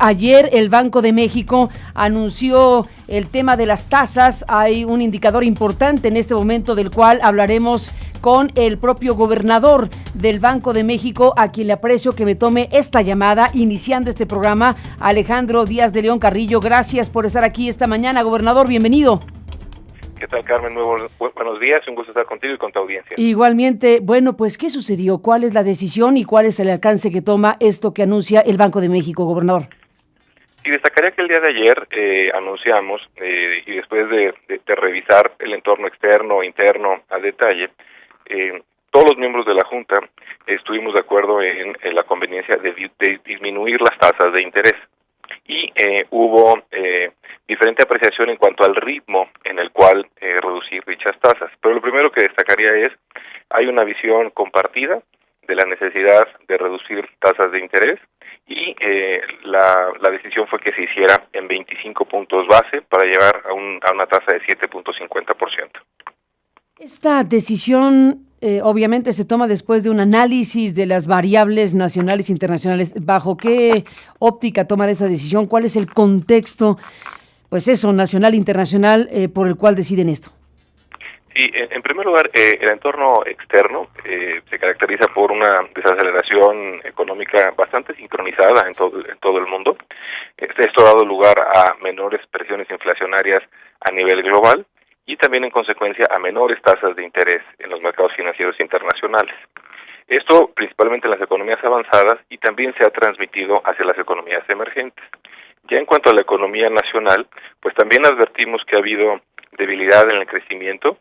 Ayer el Banco de México anunció el tema de las tasas. Hay un indicador importante en este momento del cual hablaremos con el propio gobernador del Banco de México, a quien le aprecio que me tome esta llamada iniciando este programa, Alejandro Díaz de León Carrillo. Gracias por estar aquí esta mañana, gobernador, bienvenido. ¿Qué tal, Carmen? Buenos días, un gusto estar contigo y con tu audiencia. Igualmente, bueno, pues, ¿qué sucedió? ¿Cuál es la decisión y cuál es el alcance que toma esto que anuncia el Banco de México, gobernador? Y destacaría que el día de ayer anunciamos, y después de revisar el entorno externo e interno a detalle, todos los miembros de la Junta estuvimos de acuerdo en la conveniencia de disminuir las tasas de interés. Y hubo diferente apreciación en cuanto al ritmo en el cual reducir dichas tasas. Pero lo primero que destacaría es, hay una visión compartida de la necesidad de reducir tasas de interés, y la decisión fue que se hiciera en 25 puntos base para llegar a una tasa de 7.50%. Esta decisión obviamente se toma después de un análisis de las variables nacionales e internacionales. ¿Bajo qué óptica tomar esta decisión? ¿Cuál es el contexto, pues eso, nacional e internacional por el cual deciden esto? Sí, en primer lugar, el entorno externo se caracteriza por una desaceleración económica bastante sincronizada en todo el mundo. Esto ha dado lugar a menores presiones inflacionarias a nivel global y también en consecuencia a menores tasas de interés en los mercados financieros internacionales. Esto principalmente en las economías avanzadas y también se ha transmitido hacia las economías emergentes. Ya en cuanto a la economía nacional, pues también advertimos que ha habido debilidad en el crecimiento.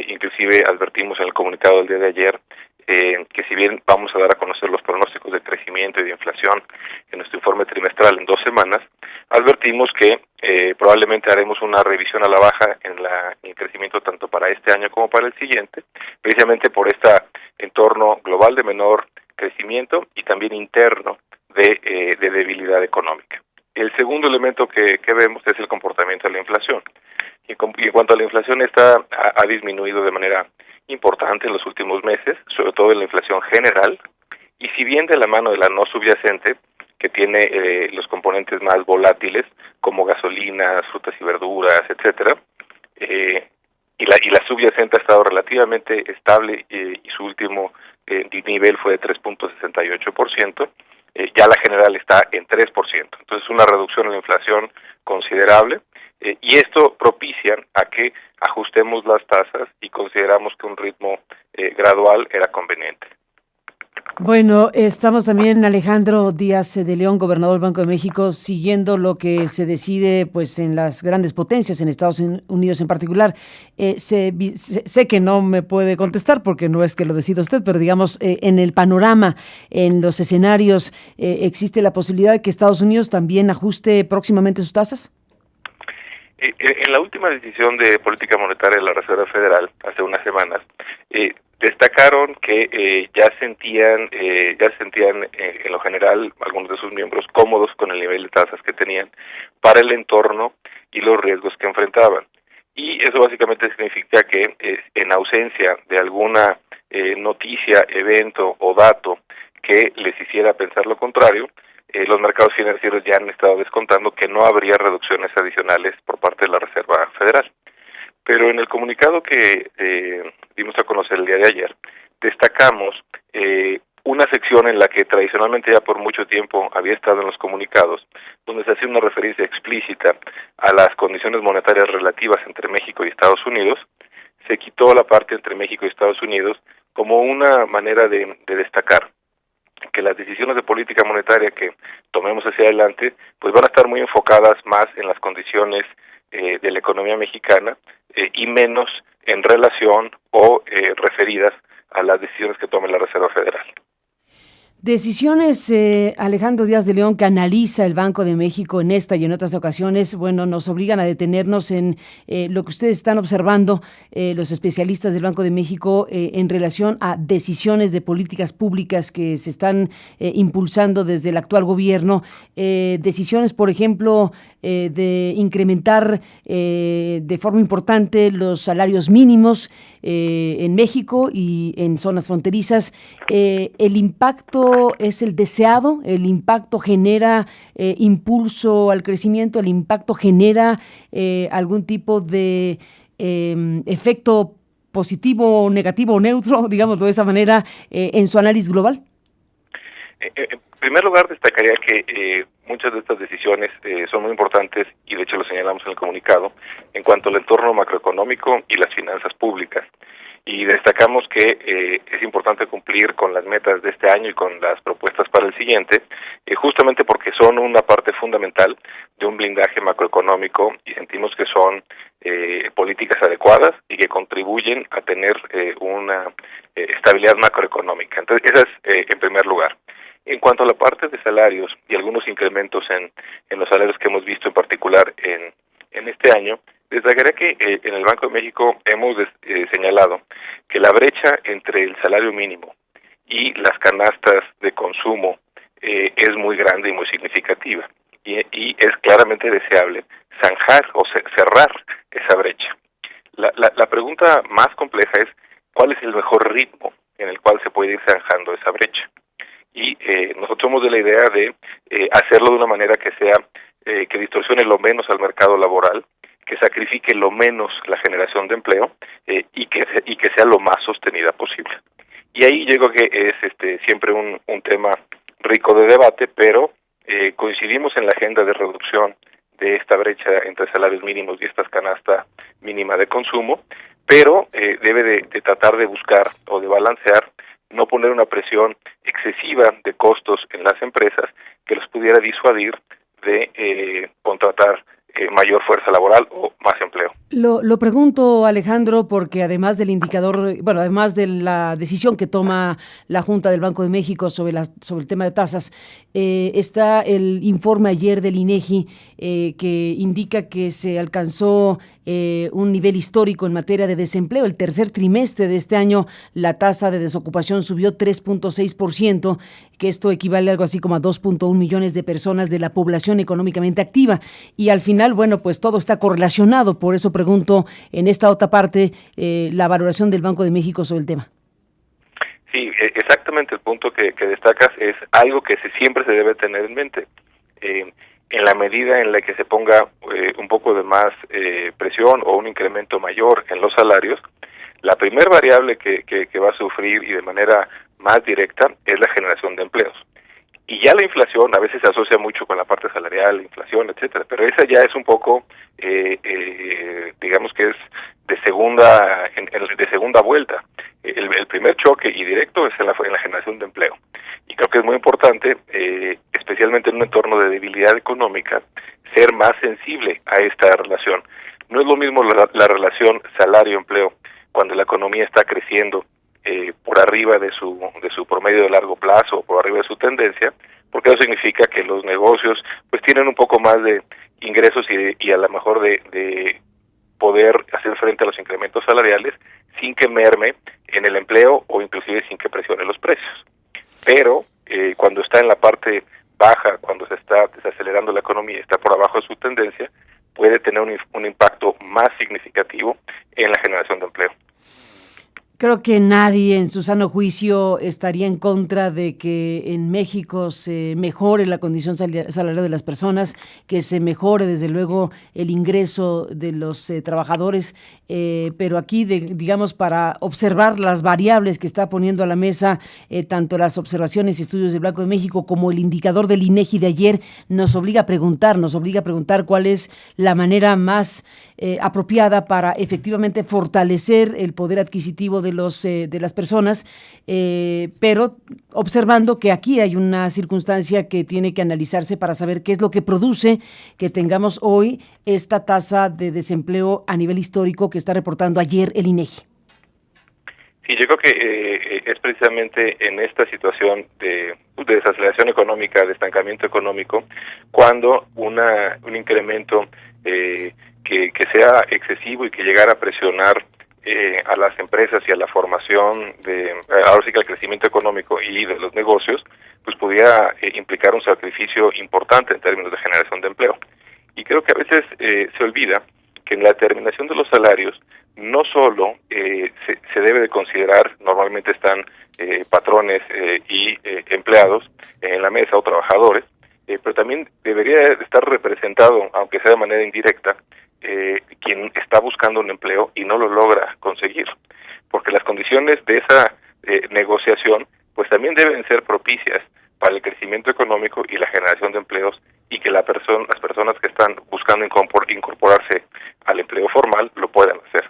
Inclusive advertimos en el comunicado del día de ayer que si bien vamos a dar a conocer los pronósticos de crecimiento y de inflación en nuestro informe trimestral en 2 semanas, advertimos que probablemente haremos una revisión a la baja en el crecimiento tanto para este año como para el siguiente, precisamente por este entorno global de menor crecimiento y también interno de debilidad económica. El segundo elemento que vemos es el comportamiento de la inflación. Y en cuanto a la inflación, esta ha disminuido de manera importante en los últimos meses, sobre todo en la inflación general, y si bien de la mano de la no subyacente, que tiene los componentes más volátiles, como gasolinas, frutas y verduras, etcétera, y la subyacente ha estado relativamente estable, y su último nivel fue de 3.68%, ya la general está en 3%, entonces una reducción en la inflación considerable, y esto propicia a que ajustemos las tasas y consideramos que un ritmo gradual era conveniente. Bueno, estamos también, Alejandro Díaz de León, gobernador del Banco de México, siguiendo lo que se decide pues en las grandes potencias, en Estados Unidos en particular. Sé que no me puede contestar porque no es que lo decida usted, pero digamos, en el panorama, en los escenarios, ¿existe la posibilidad de que Estados Unidos también ajuste próximamente sus tasas? En la última decisión de política monetaria de la Reserva Federal, hace unas semanas, destacaron que ya sentían en lo general algunos de sus miembros cómodos con el nivel de tasas que tenían para el entorno y los riesgos que enfrentaban. Y eso básicamente significa que en ausencia de alguna noticia, evento o dato que les hiciera pensar lo contrario, los mercados financieros ya han estado descontando que no habría reducciones adicionales por parte de la Reserva Federal. Pero en el comunicado que dimos a conocer el día de ayer, destacamos una sección en la que tradicionalmente ya por mucho tiempo había estado en los comunicados, donde se hacía una referencia explícita a las condiciones monetarias relativas entre México y Estados Unidos. Se quitó la parte entre México y Estados Unidos como una manera de destacar que las decisiones de política monetaria que tomemos hacia adelante pues van a estar muy enfocadas más en las condiciones de la economía mexicana y menos en relación o referidas a las decisiones que tome la Reserva Federal. Decisiones, Alejandro Díaz de León, que analiza el Banco de México en esta y en otras ocasiones, bueno, nos obligan a detenernos en lo que ustedes están observando, los especialistas del Banco de México, en relación a decisiones de políticas públicas que se están impulsando desde el actual gobierno, decisiones, por ejemplo, de incrementar de forma importante los salarios mínimos. en México y en zonas fronterizas. ¿El impacto es el deseado? ¿El impacto genera impulso al crecimiento? ¿El impacto genera algún tipo de efecto positivo, negativo o neutro, digámoslo de esa manera, en su análisis global? En primer lugar, destacaría que muchas de estas decisiones son muy importantes y de hecho lo señalamos en el comunicado en cuanto al entorno macroeconómico y las finanzas públicas. Y destacamos que es importante cumplir con las metas de este año y con las propuestas para el siguiente, justamente porque son una parte fundamental de un blindaje macroeconómico y sentimos que son políticas adecuadas y que contribuyen a tener una estabilidad macroeconómica. Entonces, esa es en primer lugar. En cuanto a la parte de salarios y algunos incrementos en los salarios que hemos visto en particular en este año, destacaría que en el Banco de México hemos señalado que la brecha entre el salario mínimo y las canastas de consumo es muy grande y muy significativa y es claramente deseable zanjar o cerrar esa brecha. La pregunta más compleja es ¿cuál es el mejor ritmo en el cual se puede ir zanjando esa brecha? Y nosotros somos de la idea de hacerlo de una manera que sea que distorsione lo menos al mercado laboral, que sacrifique lo menos la generación de empleo y que sea lo más sostenida posible. Y ahí yo creo que es siempre un tema rico de debate, pero coincidimos en la agenda de reducción de esta brecha entre salarios mínimos y esta canasta mínima de consumo, pero debe de tratar de buscar o de balancear, no poner una presión excesiva de costos en las empresas que los pudiera disuadir de contratar mayor fuerza laboral o más empleo. Lo pregunto, Alejandro, porque además del indicador, bueno, además de la decisión que toma la Junta del Banco de México sobre el tema de tasas, está el informe ayer del INEGI que indica que se alcanzó un nivel histórico en materia de desempleo. El tercer trimestre de este año, la tasa de desocupación subió 3.6%, que esto equivale a algo así como a 2.1 millones de personas de la población económicamente activa. Y al final, bueno, pues todo está correlacionado. Por eso pregunto en esta otra parte la valoración del Banco de México sobre el tema. Sí, exactamente el punto que destacas es algo que siempre se debe tener en mente. En la medida en la que se ponga un poco de más presión o un incremento mayor en los salarios, la primer variable que va a sufrir y de manera más directa es la generación de empleos. Y ya la inflación a veces se asocia mucho con la parte salarial, la inflación, etcétera, pero esa ya es un poco, digamos que es de segunda vuelta. El primer choque y directo es en la generación de empleo. Y creo que es muy importante, especialmente en un entorno de debilidad económica, ser más sensible a esta relación. No es lo mismo la relación salario-empleo cuando la economía está creciendo por arriba de su promedio de largo plazo o por arriba de su tendencia, porque eso significa que los negocios pues tienen un poco más de ingresos y a lo mejor de poder hacer frente a los incrementos salariales sin que merme en el empleo o inclusive sin que presione los precios. Pero cuando está en la parte baja, cuando se está desacelerando la economía y está por abajo de su tendencia, puede tener un impacto más significativo en la generación de empleo. Creo que nadie en su sano juicio estaría en contra de que en México se mejore la condición salarial de las personas, que se mejore desde luego el ingreso de los trabajadores, pero aquí, digamos, para observar las variables que está poniendo a la mesa, tanto las observaciones y estudios del Banco de México como el indicador del INEGI de ayer, nos obliga a preguntar cuál es la manera más apropiada para efectivamente fortalecer el poder adquisitivo de las personas, pero observando que aquí hay una circunstancia que tiene que analizarse para saber qué es lo que produce que tengamos hoy esta tasa de desempleo a nivel histórico que está reportando ayer el INEGI. Sí, yo creo que es precisamente en esta situación de desaceleración económica, de estancamiento económico, cuando un incremento que sea excesivo y que llegara a presionar a las empresas y a la formación ahora sí que al crecimiento económico y de los negocios, pues pudiera implicar un sacrificio importante en términos de generación de empleo. Y creo que a veces se olvida que en la determinación de los salarios no solo se debe de considerar, normalmente están patrones y empleados en la mesa o trabajadores, pero también debería estar representado, aunque sea de manera indirecta, quien está buscando un empleo y no lo logra conseguir, porque las condiciones de esa negociación pues también deben ser propicias para el crecimiento económico y la generación de empleos, y que las personas que están buscando incorporarse al empleo formal lo puedan hacer.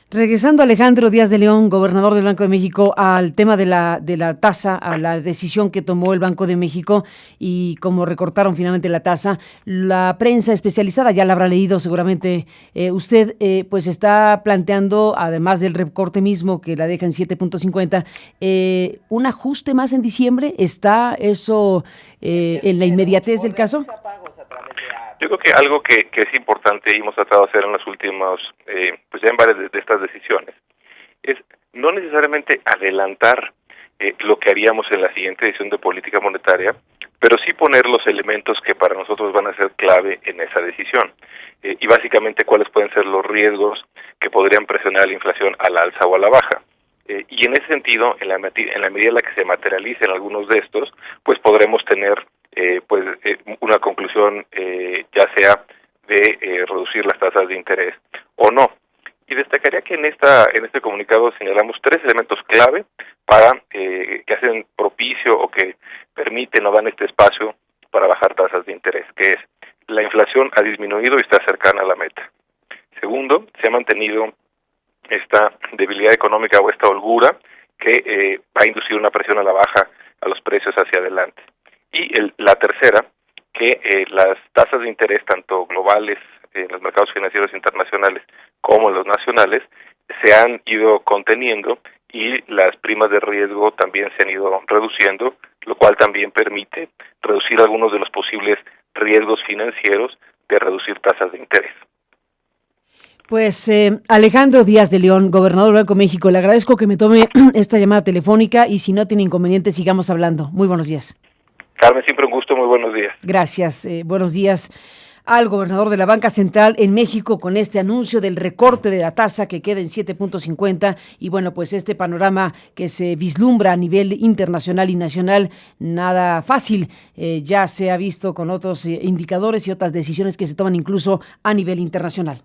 Regresando, Alejandro Díaz de León, gobernador del Banco de México, al tema de la tasa, a la decisión que tomó el Banco de México y cómo recortaron finalmente la tasa, la prensa especializada, ya la habrá leído seguramente usted, pues está planteando, además del recorte mismo que la deja en 7.50, un ajuste más en diciembre. ¿Está eso en la inmediatez del caso? Yo creo que algo que es importante y hemos tratado de hacer en los últimos, pues ya en varias de estas decisiones, es no necesariamente adelantar lo que haríamos en la siguiente decisión de política monetaria, pero sí poner los elementos que para nosotros van a ser clave en esa decisión. Y básicamente cuáles pueden ser los riesgos que podrían presionar a la inflación a la alza o a la baja. Y en ese sentido, en la medida en la que se materialicen algunos de estos, pues podremos tener una conclusión ya sea de reducir las tasas de interés o no. Y destacaría que en este comunicado señalamos 3 elementos clave para que hacen propicio o que permiten o dan este espacio para bajar tasas de interés, que es: la inflación ha disminuido y está cercana a la meta. Segundo, se ha mantenido esta debilidad económica o esta holgura que va a inducir una presión a la baja a los precios hacia adelante. Y la tercera, que las tasas de interés, tanto globales en los mercados financieros internacionales como en los nacionales, se han ido conteniendo y las primas de riesgo también se han ido reduciendo, lo cual también permite reducir algunos de los posibles riesgos financieros de reducir tasas de interés. Pues Alejandro Díaz de León, gobernador del Banco de México, le agradezco que me tome esta llamada telefónica y si no tiene inconveniente sigamos hablando. Muy buenos días. Carmen, siempre un gusto, muy buenos días. Gracias, buenos días al gobernador de la Banca Central en México con este anuncio del recorte de la tasa que queda en 7.50 y bueno, pues este panorama que se vislumbra a nivel internacional y nacional, nada fácil, ya se ha visto con otros indicadores y otras decisiones que se toman incluso a nivel internacional.